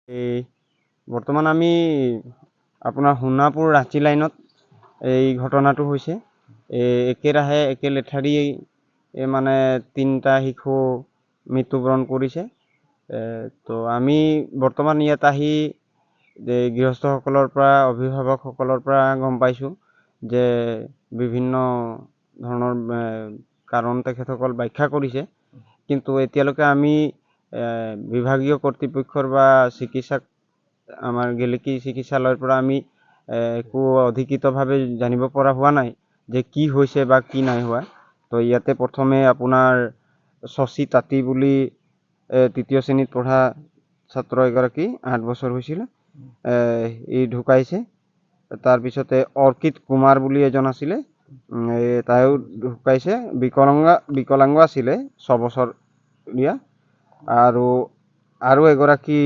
এই বৰ্তমান আমি আপোনাৰ সোণাপুৰ ৰাঁচী লাইনত এই ঘটনাটো হৈছে। একেৰাহে একে লেঠাৰি মানে 3টা শিশু মৃত্যুবৰণ কৰিছে। তো আমি বৰ্তমান ইয়াত আহি গৃহস্থসকলৰ পৰা অভিভাৱকসকলৰ পৰা গম পাইছোঁ যে বিভিন্ন ধৰণৰ কাৰণ তেখেতসকল ব্যাখ্যা কৰিছে, কিন্তু এতিয়ালৈকে আমি বিভাগীয় কৰ্তৃপক্ষৰ বা চিকিৎসক আমাৰ গেলেকী চিকিৎসালয়ৰ পৰা আমি একো অধিকৃতভাৱে জানিব পৰা হোৱা নাই যে কি হৈছে বা কি নাই হোৱা। তো ইয়াতে প্ৰথমে আপোনাৰ শশী তাঁতী বুলি 3য় শ্ৰেণীত পঢ়া ছাত্ৰ এগৰাকী 8 বছৰ হৈছিল, ই ঢুকাইছে। তাৰপিছতে অৰ্কিত কুমাৰ বুলি এজন আছিলে, তাইও ঢুকাইছে। বিকলাংগ আছিলে 6 বছৰীয়া। আৰু এগৰাকী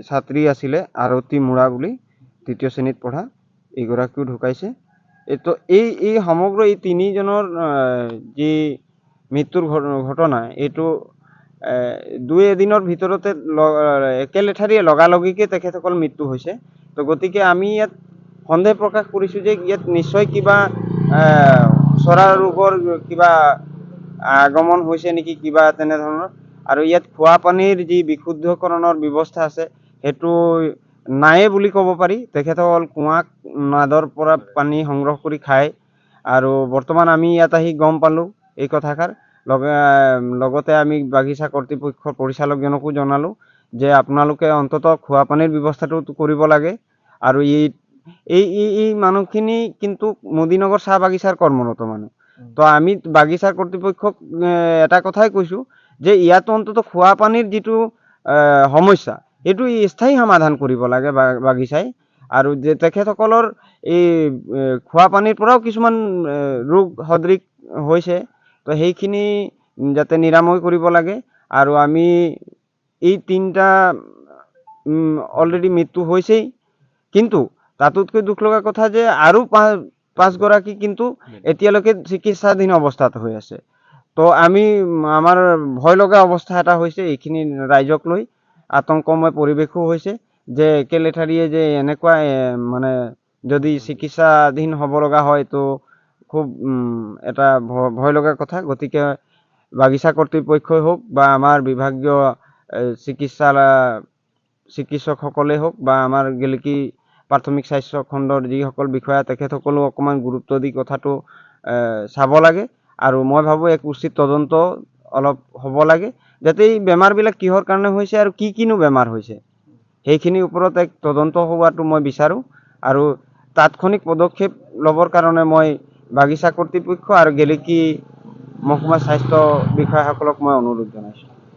ছাত্ৰী আছিলে আৰতী মুৰা বুলি 3য় শ্ৰেণীত পঢ়া, এইগৰাকীও ঢুকাইছে। তো এই সমগ্ৰ এই 3জনৰ যি মৃত্যুৰ ঘটনা, এইটো 2-এদিনৰ ভিতৰতে একে লেঠাৰিয়ে লগালগিকে তেখেতসকল মৃত্যু হৈছে। তো গতিকে আমি ইয়াত সন্দেহ প্ৰকাশ কৰিছোঁ যে ইয়াত নিশ্চয় কিবা চৰা ৰোগৰ কিবা আগমন হৈছে নেকি, কিবা তেনেধৰণৰ। আৰু ইয়াত খোৱা পানীৰ যি বিশুদ্ধকৰণৰ ব্যৱস্থা আছে সেইটো নায়ে বুলি ক'ব পাৰি। তেখেতসকল কুঁৱা নাদৰ পৰা পানী সংগ্ৰহ কৰি খায়। আৰু বৰ্তমান আমি ইয়াত আহি গম পালোঁ এই কথাষাৰ। লগতে আমি বাগিচা কৰ্তৃপক্ষৰ পৰিচালকজনকো জনালোঁ যে আপোনালোকে অন্ততঃ খোৱা পানীৰ ব্যৱস্থাটো কৰিব লাগে। আৰু এই মানুহখিনি কিন্তু মোদীনগৰ চাহ বাগিচাৰ কৰ্মৰত মানুহ। তো আমি বাগিচাৰ কৰ্তৃপক্ষক এটা কথাই কৈছোঁ যে ইয়াত অন্ততঃ খোৱা পানীৰ যিটো সমস্যা, এইটো স্থায়ী সমাধান কৰিব লাগে বাগিচাই। আৰু যে তেখেতসকলৰ এই খোৱা পানীৰ পৰাও কিছুমান ৰোগ সদৃশ হৈছে, তো সেইখিনি যাতে নিৰাময় কৰিব লাগে। আৰু আমি এই 3টা অলৰেডি মৃত্যু হৈছেই, কিন্তু তাতোতকৈ দুখ লগা কথা যে আৰু 5গৰাকী কিন্তু এতিয়ালৈকে চিকিৎসাধীন অৱস্থাত হৈ আছে। তো আমাৰ ভয় লগা অৱস্থা এটা হৈছে, এইখিনি ৰাইজক লৈ আতংকময় পৰিৱেশো হৈছে যে একে লেঠাৰিয়ে যে এনেকুৱা মানে যদি চিকিৎসাধীন হ'ব লগা হয় তো খুব এটা ভয় লগা কথা। গতিকে বাগিচা কৰ্তৃপক্ষই হওক বা আমাৰ বিভাগীয় চিকিৎসকসকলেই হওক বা আমাৰ গেলেকী প্ৰাথমিক স্বাস্থ্য খণ্ডৰ যিসকল বিষয়া, তেখেতসকলেও অকণমান গুৰুত্ব দি কথাটো চাব লাগে। আৰু মই ভাবোঁ এক উচিত তদন্ত অলপ হ'ব লাগে, যাতে এই বেমাৰবিলাক কিহৰ কাৰণে হৈছে আৰু কিনো বেমাৰ হৈছে সেইখিনিৰ ওপৰত এক তদন্ত হোৱাটো মই বিচাৰোঁ। আৰু তাৎক্ষণিক পদক্ষেপ ল'বৰ কাৰণে মই বাগিচা কৰ্তৃপক্ষ আৰু গেলেকী মহকুমা স্বাস্থ্য বিষয়াসকলক মই অনুৰোধ জনাইছোঁ।